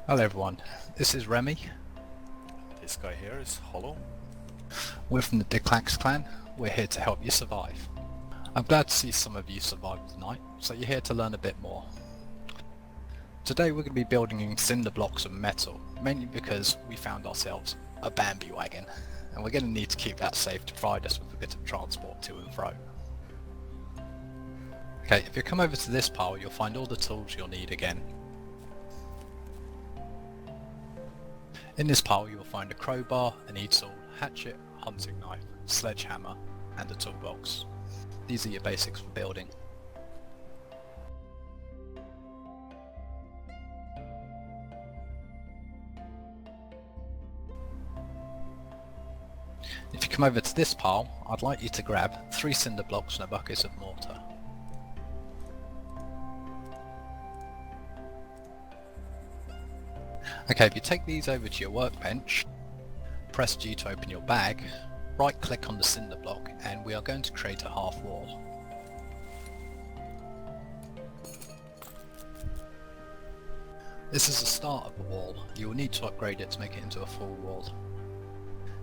Hello everyone, this is Remy. This guy here is Hollow. We're from the Dayz clan. We're here to help you survive. I'm glad to see some of you survived tonight, so you're here to learn a bit more. Today we're going to be building cinder blocks of metal, mainly because we found ourselves a Bambi wagon, and we're going to need to keep that safe to provide us with a bit of transport to and fro. Okay, if you come over to this pile you'll find all the tools you'll need again. In this pile you will find a crowbar, an e-tool, hatchet, hunting knife, sledgehammer and a toolbox. These are your basics for building. If you come over to this pile, I'd like you to grab 3 cinder blocks and a bucket of mortar. Okay, if you take these over to your workbench, press G to open your bag, right click on the cinder block and we are going to create a half wall. This is the start of the wall. You will need to upgrade it to make it into a full wall.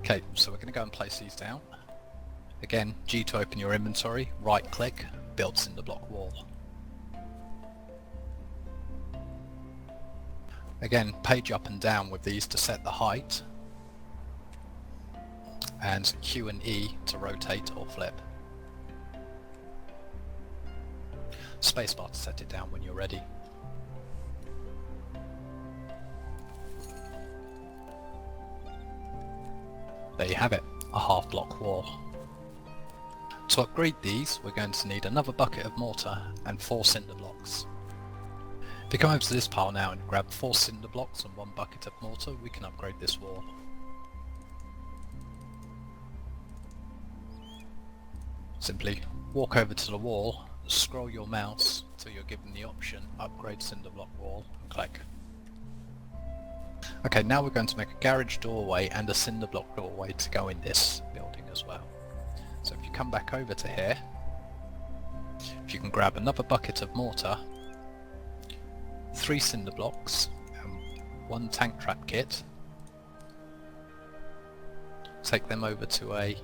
Okay, so we're going to go and place these down. Again, G to open your inventory, right click, build cinder block wall. Again, page up and down with these to set the height, and Q and E to rotate or flip. Spacebar to set it down when you're ready. There you have it, a half block wall. To upgrade these, we're going to need another bucket of mortar and 4 cinder blocks. If you come over to this pile now and grab 4 cinder blocks and 1 bucket of mortar, we can upgrade this wall. Simply walk over to the wall, scroll your mouse until you're given the option upgrade cinder block wall and click. Okay, now we're going to make a garage doorway and a cinder block doorway to go in this building as well. So if you come back over to here, if you can grab another bucket of mortar, 3 cinder blocks and 1 tank trap kit. Take them over to a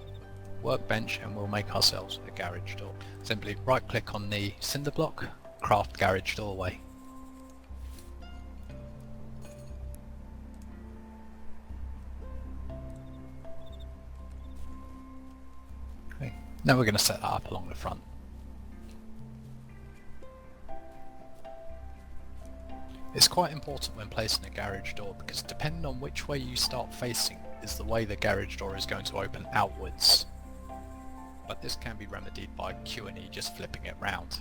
workbench and we'll make ourselves a garage door. Simply right click on the cinder block, craft garage doorway. Okay. Now we're going to set that up along the front. It's quite important when placing a garage door because depending on which way you start facing is the way the garage door is going to open outwards. But this can be remedied by Q and E just flipping it round.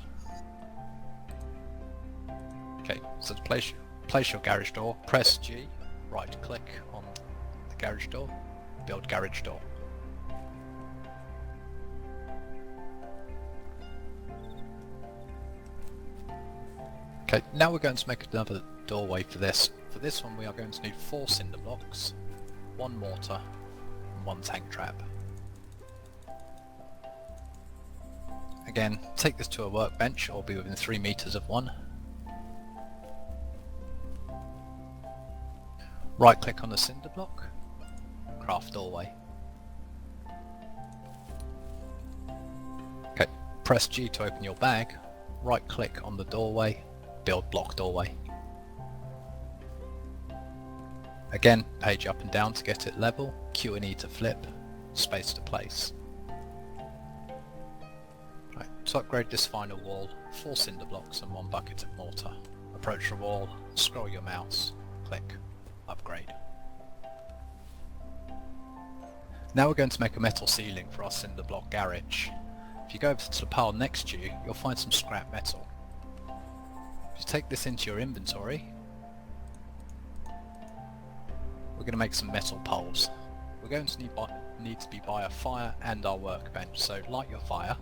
Okay, so to place your garage door, press G, right click on the garage door, build garage door. Okay, now we're going to make another doorway for this. For this one we are going to need 4 cinder blocks, 1 mortar and 1 tank trap. Again, take this to a workbench or be within 3 meters of one. Right click on the cinder block, craft doorway. Okay, press G to open your bag, right click on the doorway, build block doorway. Again, page up and down to get it level, Q and E to flip, space to place. Right, to upgrade this final wall, 4 cinder blocks and 1 bucket of mortar. Approach the wall, scroll your mouse, click, upgrade. Now we're going to make a metal ceiling for our cinder block garage. If you go over to the pile next to you, you'll find some scrap metal. If you take this into your inventory, we're going to make some metal poles. We're going to need to be by a fire and our workbench, so light your fire,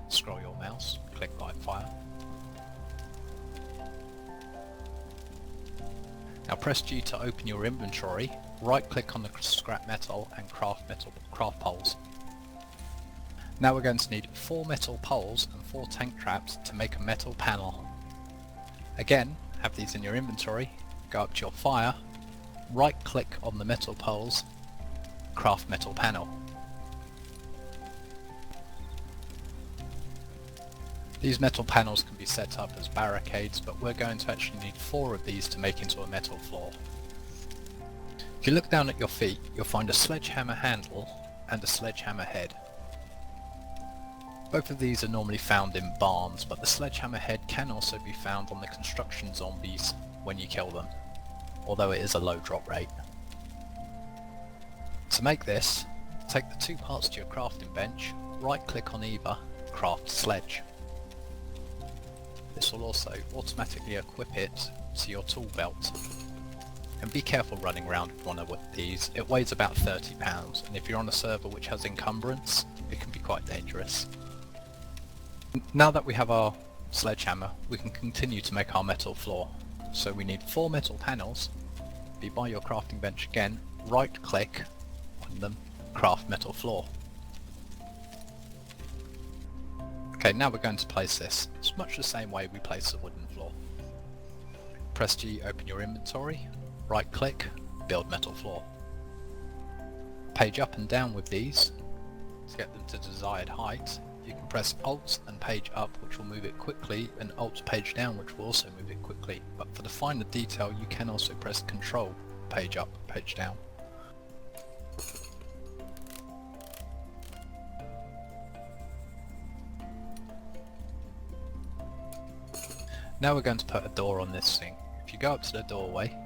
scroll your mouse, click light fire. Now press G to open your inventory, right click on the scrap metal and craft poles. Now we're going to need 4 metal poles and 4 tank traps to make a metal panel. Again, have these in your inventory, go up to your fire, right click on the metal poles, craft metal panel. These metal panels can be set up as barricades, but we're going to actually need 4 of these to make into a metal floor. If you look down at your feet, you'll find a sledgehammer handle and a sledgehammer head. Both of these are normally found in barns, but the sledgehammer head can also be found on the construction zombies when you kill them, although it is a low drop rate. To make this, take the 2 parts to your crafting bench, right click on either, craft sledge. This will also automatically equip it to your tool belt. And be careful running around with one of these. It weighs about 30 pounds, and if you're on a server which has encumbrance, it can be quite dangerous. Now that we have our sledgehammer, we can continue to make our metal floor. So we need 4 metal panels. Be by your crafting bench again, right click on them, craft metal floor. Okay, now we're going to place this. It's much the same way we place a wooden floor. Press G, open your inventory, right click, build metal floor. Page up and down with these to get them to desired height. You can press Alt and page up, which will move it quickly, and Alt page down, which will also move it quickly. But for the finer detail, you can also press Control page up, page down. Now we're going to put a door on this thing. If you go up to the doorway,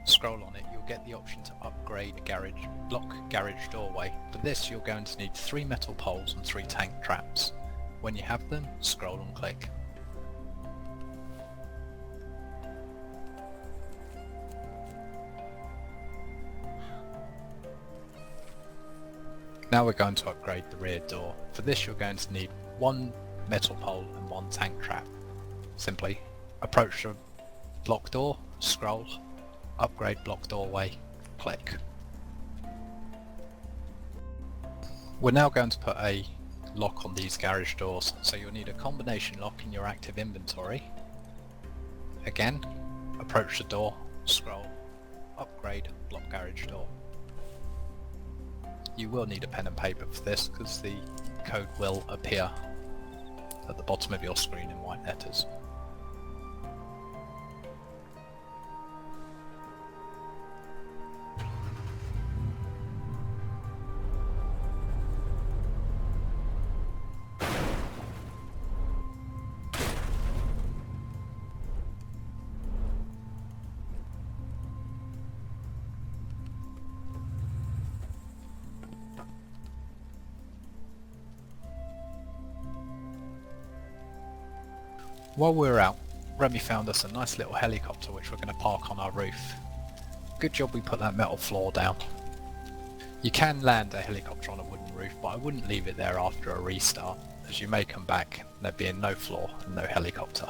scroll on it, you'll get the option to upgrade block garage doorway. For this you're going to need 3 metal poles and 3 tank traps. When you have them, scroll and click. Now we're going to upgrade the rear door. For this you're going to need 1 metal pole and 1 tank trap. Simply approach the block door, scroll, upgrade block doorway, click. We're now going to put a lock on these garage doors, so you'll need a combination lock in your active inventory. Again, approach the door, scroll, upgrade block garage door. You will need a pen and paper for this because the code will appear at the bottom of your screen in white letters. While we're out, Remy found us a nice little helicopter which we're going to park on our roof. Good job we put that metal floor down. You can land a helicopter on a wooden roof, but I wouldn't leave it there after a restart, as you may come back and there being no floor and no helicopter.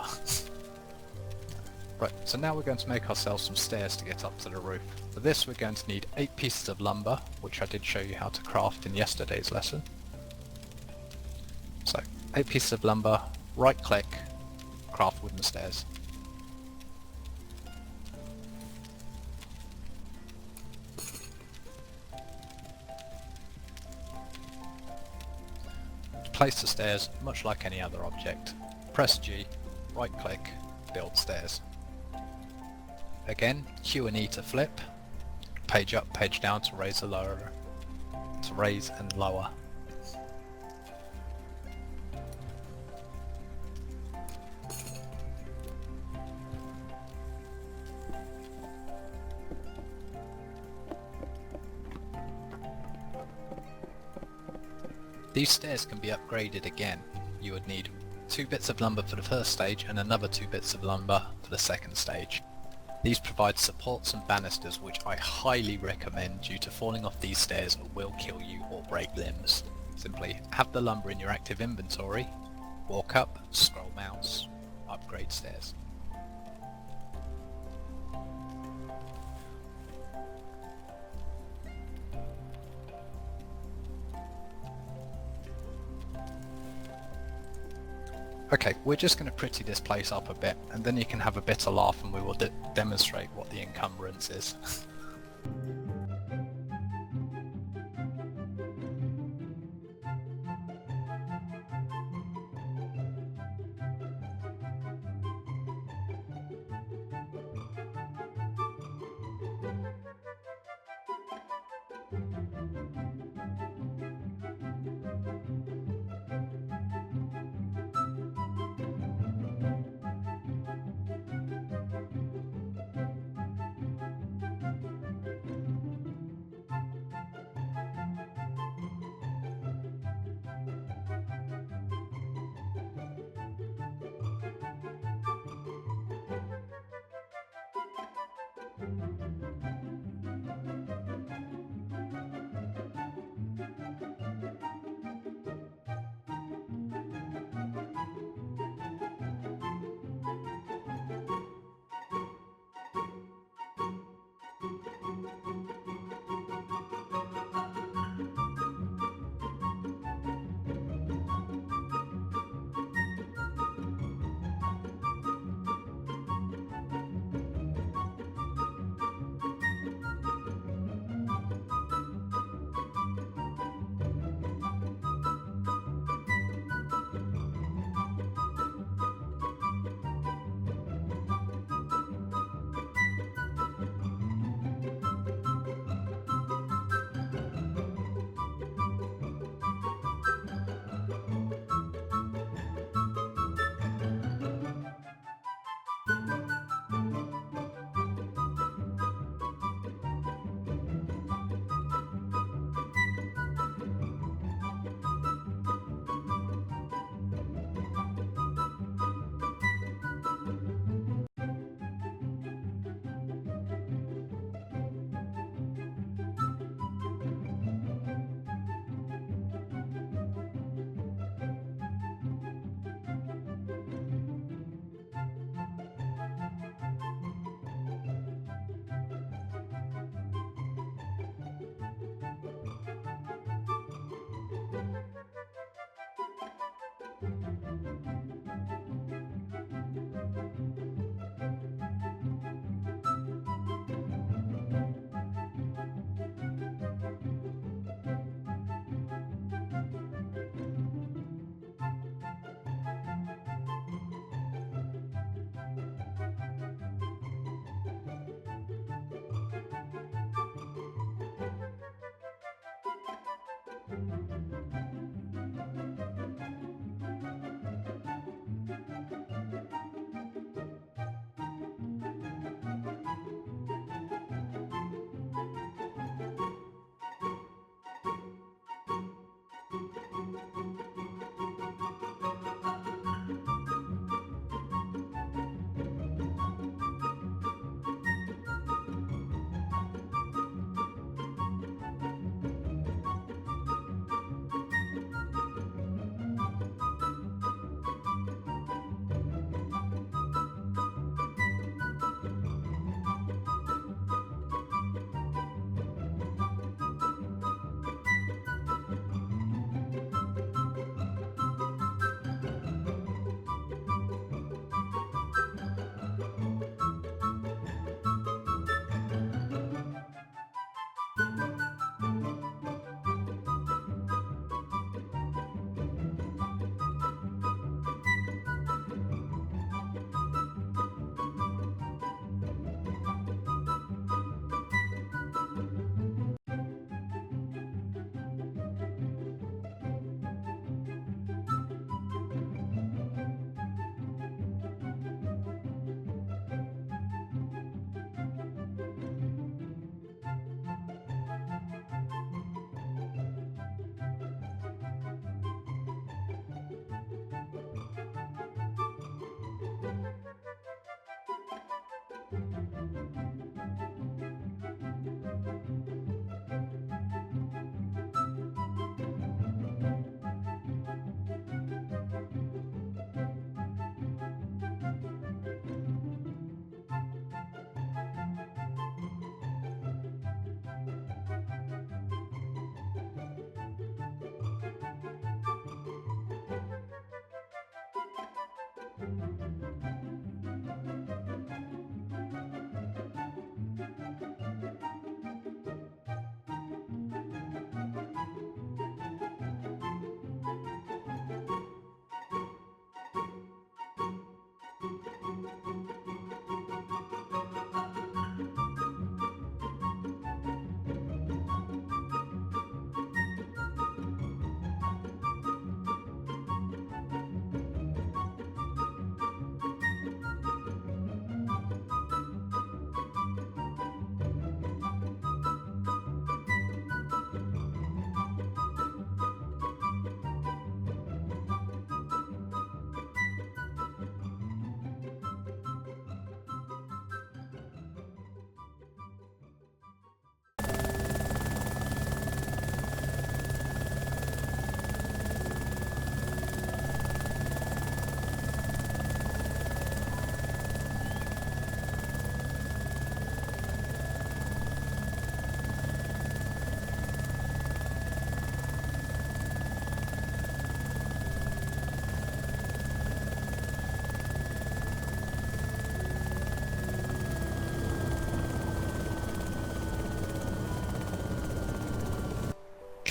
Right, so now we're going to make ourselves some stairs to get up to the roof. For this we're going to need 8 pieces of lumber, which I did show you how to craft in yesterday's lesson. So, 8 pieces of lumber, right click, craft wooden stairs. To place the stairs, much like any other object, press G, right click, build stairs. Again, Q and E to flip, page up, page down to raise and lower. These stairs can be upgraded again. You would need 2 bits of lumber for the first stage and another 2 bits of lumber for the second stage. These provide supports and banisters which I highly recommend due to falling off these stairs will kill you or break limbs. Simply have the lumber in your active inventory, walk up, scroll mouse, upgrade stairs. Okay, we're just going to pretty this place up a bit, and then you can have a bit of laugh and we will demonstrate what the encumbrance is.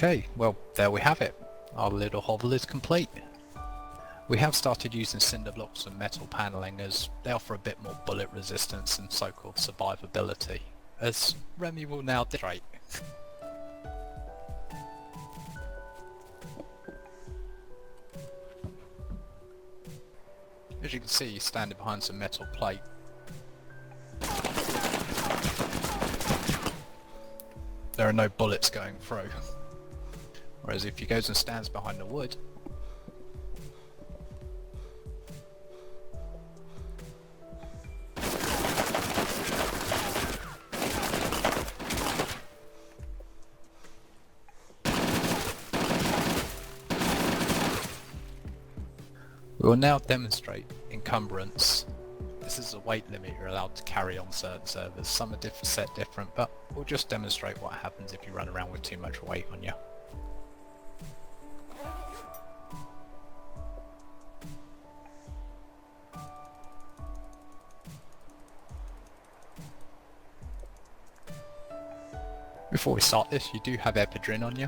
Okay, well there we have it. Our little hovel is complete. We have started using cinder blocks and metal panelling as they offer a bit more bullet resistance and so-called survivability, as Remy will now demonstrate. As you can see, he's standing behind some metal plate. There are no bullets going through. Whereas if he goes and stands behind the wood, we will now demonstrate encumbrance. This is a weight limit you're allowed to carry on certain servers. Some are set different, but we'll just demonstrate what happens if you run around with too much weight on you. Before we start this, you do have epidural on you.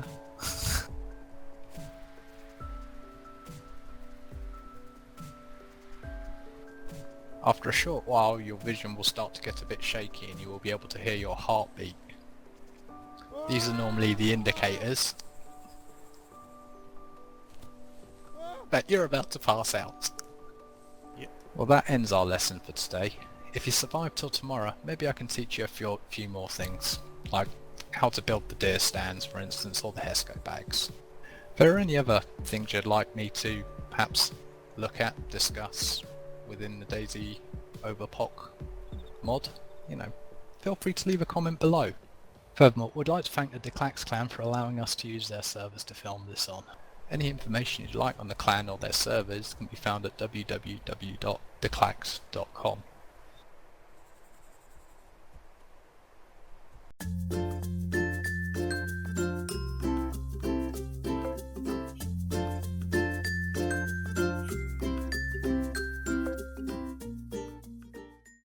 After a short while, your vision will start to get a bit shaky and you will be able to hear your heartbeat. These are normally the indicators that you're about to pass out. Yep. Well, that ends our lesson for today. If you survive till tomorrow, maybe I can teach you a few more things, like how to build the deer stands, for instance, or the hairsko bags. If there are any other things you'd like me to perhaps look at, discuss within the Dayz Epoch mod, feel free to leave a comment below. Furthermore, we'd like to thank the Declax clan for allowing us to use their servers to film this on. Any information you'd like on the clan or their servers can be found at www.declax.com.